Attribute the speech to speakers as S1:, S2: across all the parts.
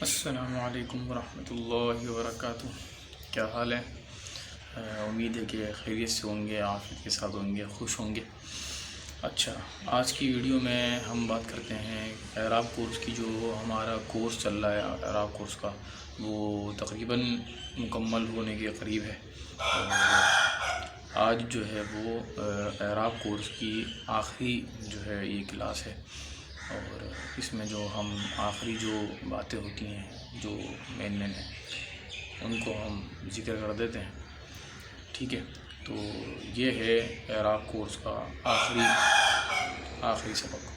S1: السلام علیکم ورحمۃ اللہ وبرکاتہ۔ کیا حال ہے؟ امید ہے کہ خیریت سے ہوں گے، عافیت کے ساتھ ہوں گے، خوش ہوں گے۔ اچھا، آج کی ویڈیو میں ہم بات کرتے ہیں اعراب کورس کی۔ جو ہمارا کورس چل رہا ہے اعراب کورس کا، وہ تقریباً مکمل ہونے کے قریب ہے۔ اور آج جو ہے وہ اعراب کورس کی آخری جو ہے یہ کلاس ہے، اور اس میں جو ہم آخری جو باتیں ہوتی ہیں جو مین ہیں ان کو ہم ذکر کر دیتے ہیں، ٹھیک ہے؟ تو یہ ہے اعراب کورس کا آخری سبق،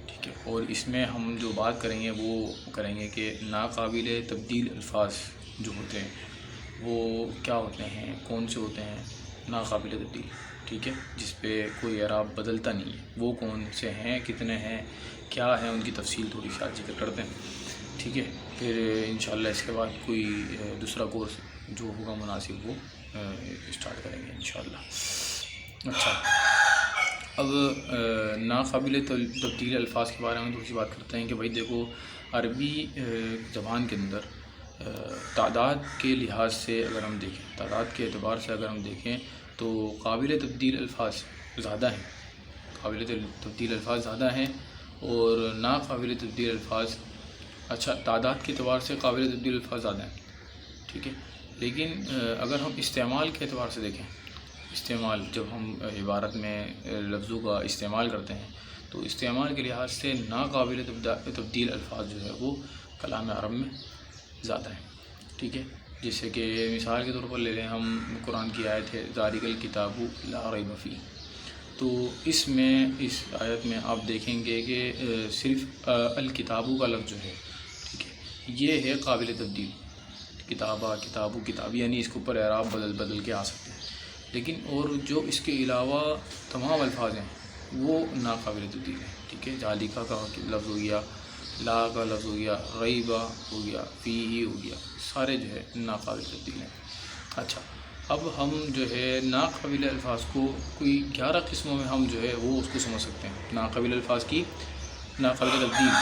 S1: ٹھیک ہے؟ اور اس میں ہم جو بات کریں گے وہ کریں گے کہ ناقابل تبدیل الفاظ جو ہوتے ہیں وہ کیا ہوتے ہیں، کون سے ہوتے ہیں ناقابل تبدیل، ٹھیک ہے؟ جس پہ کوئی اعراب بدلتا نہیں ہے، وہ کون سے ہیں، کتنے ہیں، کیا ہے، ان کی تفصیل تھوڑی سی آج ذکر کرتے ہیں، ٹھیک ہے؟ پھر انشاءاللہ اس کے بعد کوئی دوسرا کورس جو ہوگا مناسب وہ اسٹارٹ کریں گے انشاءاللہ۔ اچھا، اب ناقابل تبدیل الفاظ کے بارے میں تھوڑی سی بات کرتے ہیں کہ بھائی دیکھو، عربی زبان کے اندر تعداد کے لحاظ سے اگر ہم دیکھیں، تعداد کے اعتبار سے اگر ہم دیکھیں تو قابل تبدیل الفاظ زیادہ ہیں، قابل تبدیل الفاظ زیادہ ہیں، اور ناقابل تبدیل الفاظ، اچھا تعداد کے اعتبار سے قابل تبدیل الفاظ زیادہ ہیں، ٹھیک ہے؟ لیکن اگر ہم استعمال کے اعتبار سے دیکھیں، استعمال جب ہم عبارت میں لفظوں کا استعمال کرتے ہیں تو استعمال کے لحاظ سے ناقابل تبدیل الفاظ جو ہے وہ کلام عرب میں زیادہ ہیں، ٹھیک ہے؟ جیسے کہ مثال کے طور پر لے لیں ہم قرآن کی آیت ہے ذالک الکتاب لا ریب فیہ، تو اس آیت میں آپ دیکھیں گے کہ صرف الکتابو کا لفظ جو ہے، ٹھیک ہے، یہ ہے قابل تبدیل، کتابہ، کتابو، کتاب، یعنی اس کے اوپر اعراب بدل کے آ سکتے ہیں، لیکن اور جو اس کے علاوہ تمام الفاظ ہیں وہ ناقابل تبدیل ہیں، ٹھیک ہے؟ ذالکہ کا لفظ ہو گیا، لا کا لفظ ہو گیا، ریبہ ہو گیا، فیہ ہو گیا، سارے جو ہے ناقابل تبدیل ہیں۔ اچھا، اب ہم جو ہے ناقابل الفاظ کو کوئی 11 قسموں میں ہم جو ہے وہ اس کو سمجھ سکتے ہیں، ناقابل الفاظ کی ناقابل تبدیل،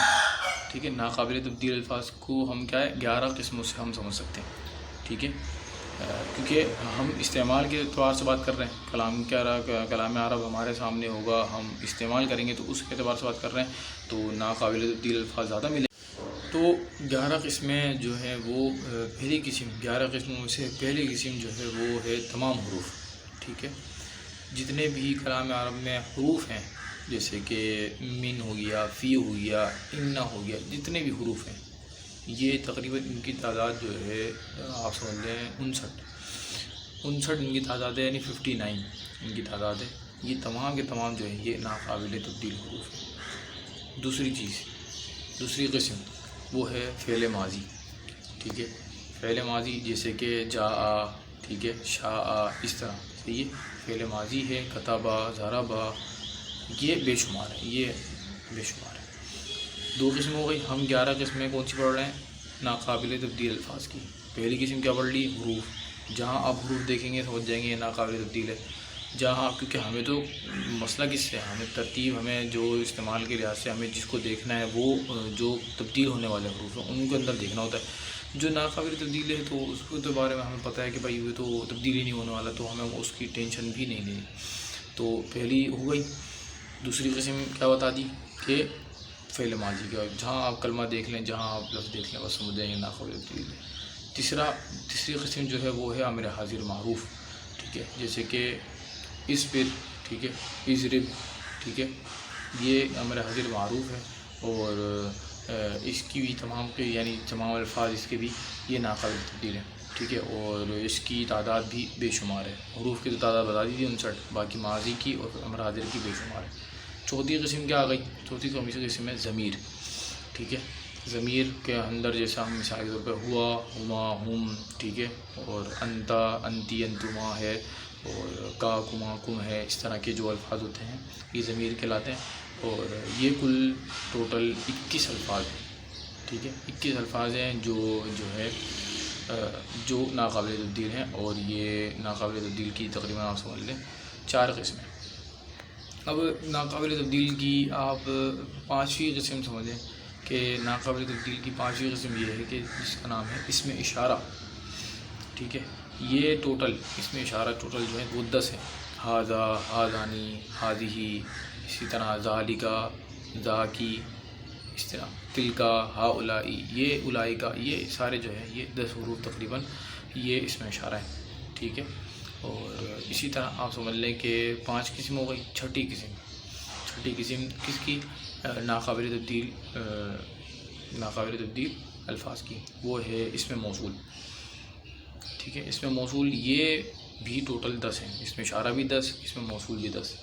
S1: ٹھیک ہے؟ ناقابل تبدیل الفاظ کو ہم کیا ہے 11 قسموں سے ہم سمجھ سکتے ہیں، ٹھیک ہے؟ کیونکہ ہم استعمال کے اعتبار سے بات کر رہے ہیں، کلام عرب ہمارے سامنے ہوگا، ہم استعمال کریں گے تو اس کے اعتبار سے بات کر رہے ہیں، تو ناقابل تبدیل الفاظ زیادہ ملیں۔ تو 11 قسمیں جو ہے وہ پہلی قسم، 11 قسموں میں سے پہلی قسم جو ہے وہ ہے تمام حروف، ٹھیک ہے؟ جتنے بھی کلام عرب میں حروف ہیں، جیسے کہ من ہو گیا، فی ہو گیا، ان ہو گیا، جتنے بھی حروف ہیں یہ تقریباً ان کی تعداد جو ہے آپ سمجھ لیں 59 ان کی تعداد ہے، یعنی 59 ان کی تعداد ہے، یہ تمام کے تمام جو ہے یہ ناقابل تبدیل حروف ہیں۔ دوسری قسم وہ ہے فعل ماضی، ٹھیک ہے؟ فعل ماضی جیسے کہ جاء، ٹھیک ہے، شاء، اس طرح سے یہ فعل ماضی ہے، کتبہ، ضربہ، یہ بے شمار ہے، یہ بے شمار ہے۔ 2 قسم ہو گئی، ہم 11 قسمیں کون سی پڑھ رہے ہیں ناقابل تبدیل الفاظ کی۔ پہلی قسم کیا پڑھ لی؟ حروف، جہاں آپ حروف دیکھیں گے سمجھ جائیں گے یہ ناقابل تبدیل ہے، جہاں کیونکہ ہمیں تو مسئلہ کس سے، ہمیں ترتیب، ہمیں جو استعمال کے لحاظ سے ہمیں جس کو دیکھنا ہے وہ جو تبدیل ہونے والے حروف ہیں ان کے اندر دیکھنا ہوتا ہے، جو ناقابل تبدیل ہے تو اس کے بارے میں ہمیں پتہ ہے کہ بھائی وہ تو تبدیل ہی نہیں ہونے والا، تو ہمیں اس کی ٹینشن بھی نہیں لینی۔ تو پہلی ہو گئی۔ دوسری قسم کیا بتا دی کہ فعل ماضی کا، جہاں آپ کلمہ دیکھ لیں، جہاں آپ لفظ دیکھ لیں بس سمجھ جائیں گے ناقابل تبدیل ہے۔ تیسری قسم جو ہے وہ ہے امر حاضر معروف، ٹھیک ہے؟ جیسے کہ اصبر، ٹھیک ہے، اضرب، ٹھیک ہے، یہ امر حاضر معروف ہے، اور اس کی بھی یعنی تمام الفاظ اس کے بھی یہ ناقابل تبدیل ہے، ٹھیک ہے؟ اور اس کی تعداد بھی بے شمار ہے، حروف کی تو تعداد بتا دی تھی 59، باقی ماضی کی اور امر حاضر کی بے شمار ہے۔ چوتھی قسم کیا آ گئی؟ چوتھی قسم ہے ضمیر، ٹھیک ہے؟ ضمیر کے اندر جیسا ہم مثال کے طور پہ ہوا، ہما، ہم، ٹھیک ہے، اور انتا، انتی، انتما ہے، اور کا، کما، کم ہے، اس طرح کے جو الفاظ ہوتے ہیں یہ ضمیر کہلاتے ہیں، اور یہ کل ٹوٹل 21 الفاظ ہیں، ٹھیک ہے؟ 21 الفاظ ہیں جو ناقابل تبدیل ہیں، اور یہ ناقابل تبدیل کی تقریباً آپ سمجھ لیں 4 قسمیں۔ اب ناقابل تبدیل کی آپ 5ویں قسم سمجھیں کہ ناقابل تبدیل کی پانچویں قسم یہ ہے کہ جس کا نام ہے اسم اشارہ، ٹھیک ہے. یہ ٹوٹل اسم اشارہ ٹوٹل جو ہے وہ 10 ہے. ہاذا، ہاذانی، ہاذہ، اسی طرح ذالکا، ذاکی، اس طرح تلکا، ہاؤلائی، یہ اولائکا، یہ سارے جو ہے یہ 10 حروف تقریباً یہ اسم اشارہ ہے، ٹھیک ہے. اور اسی طرح آپ سمجھ لیں کہ 5 قسم ہو گئی. چھٹی قسم کس کی؟ ناقابل تبدیل الفاظ کی، وہ ہے اسم موصول، ٹھیک ہے. اسم موصول یہ بھی ٹوٹل 10 ہیں. اسم اشارہ بھی 10، اسم موصول بھی 10،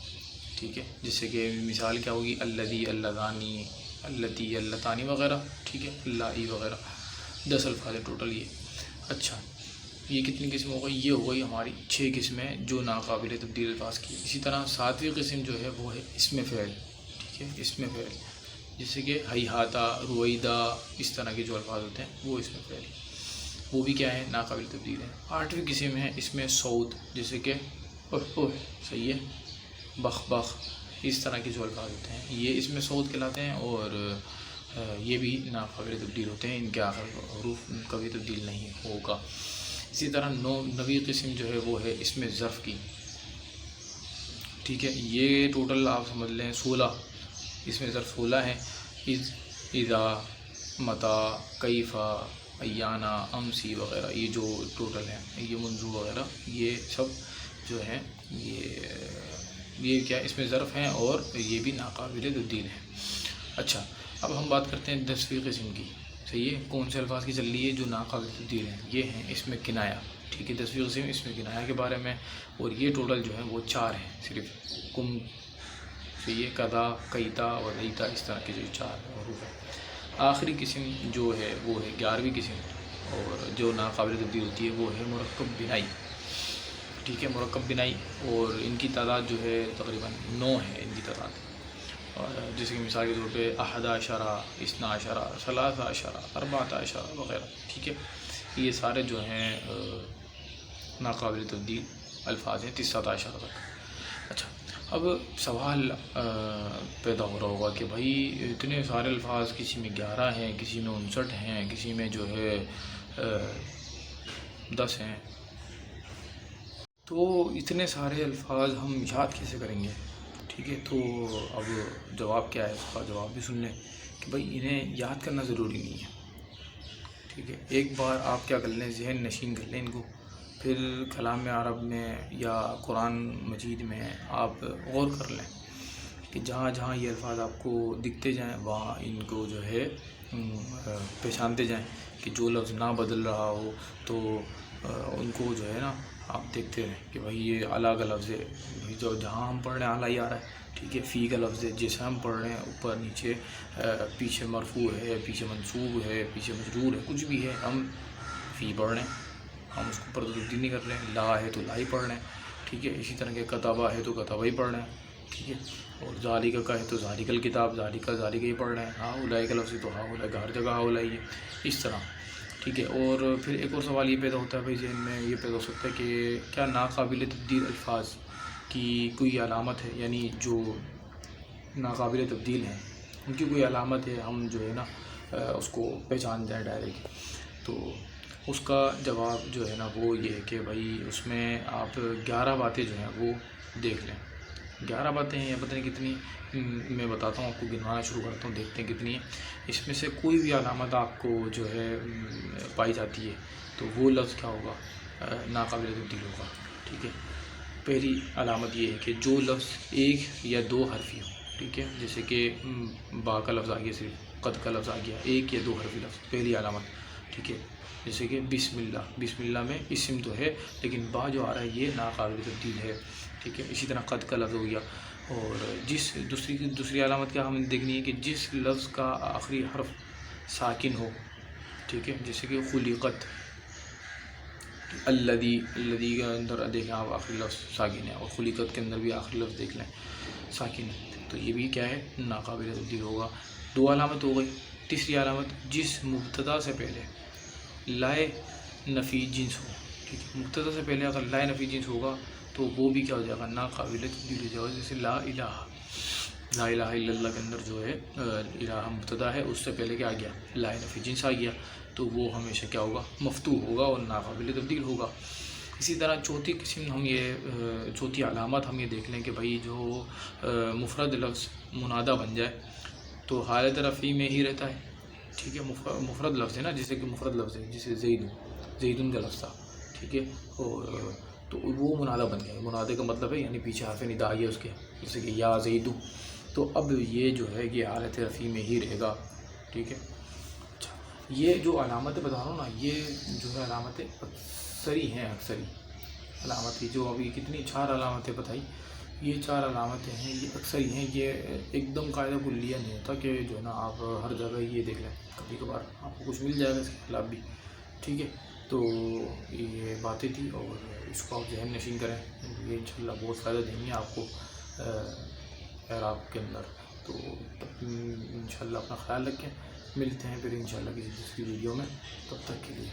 S1: ٹھیک ہے. جس سے کہ مثال کیا ہوگی؟ الذی، اللذانی، اللتی، اللتانی وغیرہ، ٹھیک ہے، اللہ وغیرہ. 10 الفاظ ہے ٹوٹل یہ. اچھا، یہ کتنی قسم ہو گئی؟ یہ ہو گئی ہماری 6 قسمیں جو ناقابل تبدیل الفاظ کی. اسی طرح 7ویں قسم جو ہے وہ ہے اسم فعل، ٹھیک ہے، اسم فعل. جیسے کہ ہیہاتا، رویدہ، اس طرح کے جو الفاظ ہوتے ہیں وہ اسم فعل، وہ بھی کیا ہے؟ ناقابل تبدیل ہے. 8ویں قسم ہے اسم صوت، جیسے کہ صحیح ہے، بخ بخ، اس طرح کے جو الفاظ ہوتے ہیں یہ اسم صوت کہلاتے ہیں، اور یہ بھی ناقابل تبدیل ہوتے ہیں. ان کے آخر حروف کبھی تبدیل نہیں ہوگا. اسی طرح 9ویں قسم جو ہے وہ ہے اسم ظرف کی، ٹھیک ہے. یہ ٹوٹل آپ سمجھ لیں 16 اسم ظرف 16 ہیں. اذا، متا، کیفا، ایانا، امسی وغیرہ، یہ جو ٹوٹل ہیں، یہ منذ وغیرہ، یہ سب جو ہیں یہ کیا اسم ظرف ہیں اور یہ بھی ناقابل تبدیل ہیں. اچھا، اب ہم بات کرتے ہیں 10ویں قسم کی. صحیح ہے، کون سے الفاظ کی چل رہی ہے جو ناقابل تبدیل ہیں؟ یہ ہیں اسم کنایا، ٹھیک ہے. 10ویں قسم اسم کنایا کے بارے میں، اور یہ ٹوٹل جو ہے وہ 4 ہیں صرف. کم، صحیح ہے، کدا، کیتا، ولیتا، اس طرح کے جو 4 حروف ہیں. آخری قسم جو ہے وہ ہے 11ویں قسم، اور جو ناقابل تبدیل ہوتی ہے وہ ہے مرکب بنائی، ٹھیک ہے. مرکب بنائی، اور ان کی تعداد جو ہے تقریباً 9 ہے ان کی تعداد. اور جیسے کہ مثال کے طور پہ 11، 12، 13، 14 وغیرہ، ٹھیک ہے. یہ سارے جو ہیں ناقابل تبدیل الفاظ ہیں 17 تک. اچھا، اب سوال پیدا ہو رہا ہوگا کہ بھائی اتنے سارے الفاظ، کسی میں 11 ہیں، کسی میں 59 ہیں، کسی میں جو ہے 10 ہیں، تو اتنے سارے الفاظ ہم یاد کیسے کریں گے؟ ٹھیک ہے. تو اب جواب کیا ہے اس کا؟ جواب بھی سن لیں کہ بھائی انہیں یاد کرنا ضروری نہیں ہے، ٹھیک ہے. ایک بار آپ کیا کر لیں، ذہن نشین کر لیں ان کو، پھر کلام عرب میں یا قرآن مجید میں آپ غور کر لیں کہ جہاں جہاں یہ الفاظ آپ کو دکھتے جائیں وہاں ان کو جو ہے پہچانتے جائیں، کہ جو لفظ نہ بدل رہا ہو تو ان کو جو ہے نا آپ دیکھتے رہیں کہ بھائی یہ اعلیٰ کا لفظ ہے، جو جہاں ہم پڑھ رہے ہیں اعلیٰ ہی آ رہا ہے، ٹھیک ہے. فی کا لفظ ہے، جیسے ہم پڑھ رہے ہیں اوپر نیچے، پیچھے مرفوع ہے، پیچھے منصوب ہے، پیچھے مجرور ہے، کچھ بھی ہے، ہم فی پڑھ رہے ہیں، ہم اس کو پردہ تبدیل نہیں کر رہے ہیں. لا ہے تو لا ہی پڑھ رہے ہیں، ٹھیک ہے. اسی طرح کے کتابہ ہے تو کتابہ ہی پڑھ رہے ہیں، ٹھیک ہے. اور ذالکہ کا ہے تو ذالک الکتاب، ذالکہ ہی پڑھ رہے ہیں. ہاں اولئک کا لفظ ہے تو ہاں اولئک، ہر جگہ ہاں اولئک ہے، اس طرح، ٹھیک ہے. اور پھر ایک اور سوال یہ پیدا ہوتا ہے بھائی ذہن میں، یہ پیدا ہو سکتا ہے کہ کیا ناقابل تبدیل الفاظ کی کوئی علامت ہے؟ یعنی جو ناقابل تبدیل ہیں ان کی کوئی علامت ہے، ہم جو ہے نا اس کو پہچان جائیں ڈائریکٹ؟ تو اس کا جواب جو ہے نا وہ یہ ہے کہ بھائی اس میں آپ 11 باتیں جو ہیں وہ دیکھ لیں. 11 باتیں ہیں یا پتہ نہیں کتنی، میں بتاتا ہوں آپ کو، گنوانا شروع کرتا ہوں، دیکھتے ہیں کتنی ہیں. اس میں سے کوئی بھی علامت آپ کو جو ہے پائی جاتی ہے تو وہ لفظ کیا ہوگا؟ ناقابل تبدیل ہوگا، ٹھیک ہے. پہلی علامت یہ ہے کہ جو لفظ 1 یا 2 حرفی ہو، ٹھیک ہے. جیسے کہ با کا لفظ آ گیا، صرف قد کا لفظ آ گیا، 1 یا 2 حرفی لفظ، پہلی علامت، ٹھیک ہے. جیسے کہ بسم اللہ میں اسم تو ہے لیکن با جو آ رہا ہے یہ ناقابل تبدیل ہے، ٹھیک ہے. اسی طرح قد کا لفظ ہو گیا. اور دوسری علامت کیا ہمیں دیکھنی ہے کہ جس لفظ کا آخری حرف ساکن ہو، ٹھیک ہے. جیسے کہ خلقت، الذی کے اندر دیکھیں آپ آخری لفظ ساکن ہے، اور خلقت کے اندر بھی آخری لفظ دیکھ لیں ساکن ہے، تو یہ بھی کیا ہے؟ ناقابل تبدیل ہوگا. 2 علامت ہو گئی. تیسری علامت، جس مبتدا سے پہلے لائے نفی جنس ہو، ٹھیک ہے. مبتدا سے پہلے اگر لائے نفی جنس ہوگا تو وہ بھی کیا ہو جائے گا؟ ناقابل تبدیل ہو جائے گا. جیسے لا الہ، لا الہ الا اللہ کے اندر جو ہے الہ مبتدا ہے، اس سے پہلے کیا آ گیا؟ لا نفی جنس آ گیا، تو وہ ہمیشہ کیا ہوگا؟ مفتوح ہوگا اور ناقابل تبدیل ہوگا۔ اسی طرح چوتھی قسم ہم یہ چوتھی علامت ہم یہ دیکھ لیں کہ بھائی جو مفرد لفظ منادہ بن جائے تو حالت رفعی میں ہی رہتا ہے، ٹھیک ہے۔ مفرد لفظ ہے نا، جیسے کہ مفرد لفظ ہے، جیسے زیدن کا لفظ تھا، ٹھیک ہے، اور تو وہ منادہ بن گیا۔ منادے کا مطلب ہے یعنی پیچھے حرف ندا آئی ہے اس کے، جیسے کہ یا زیدو، تو اب یہ جو ہے یہ حالت رفعی میں ہی رہے گا، ٹھیک ہے۔ اچھا، یہ جو علامتیں بتا رہا ہوں نا، یہ جو ہے علامتیں اکثری ہیں، اکثری علامت ہی جو ابھی کتنی 4 علامتیں بتائی، یہ 4 علامتیں ہیں، یہ اکثری ہیں۔ یہ ایک دم قاعدہ کلیہ نہیں ہوتا کہ جو ہے نا آپ ہر جگہ یہ دیکھ لیں، کبھی کبھار آپ کو کچھ مل جائے گا اس کے خلاف بھی، ٹھیک ہے۔ تو یہ باتیں تھی اور اس کو آپ ذہن نشین کریں، یہ انشاءاللہ بہت فائدہ دیں گے آپ کو اعراب کے اندر۔ تو انشاءاللہ اپنا خیال رکھیں، ملتے ہیں پھر انشاءاللہ کسی دوسری ویڈیو میں، تب تک کے لیے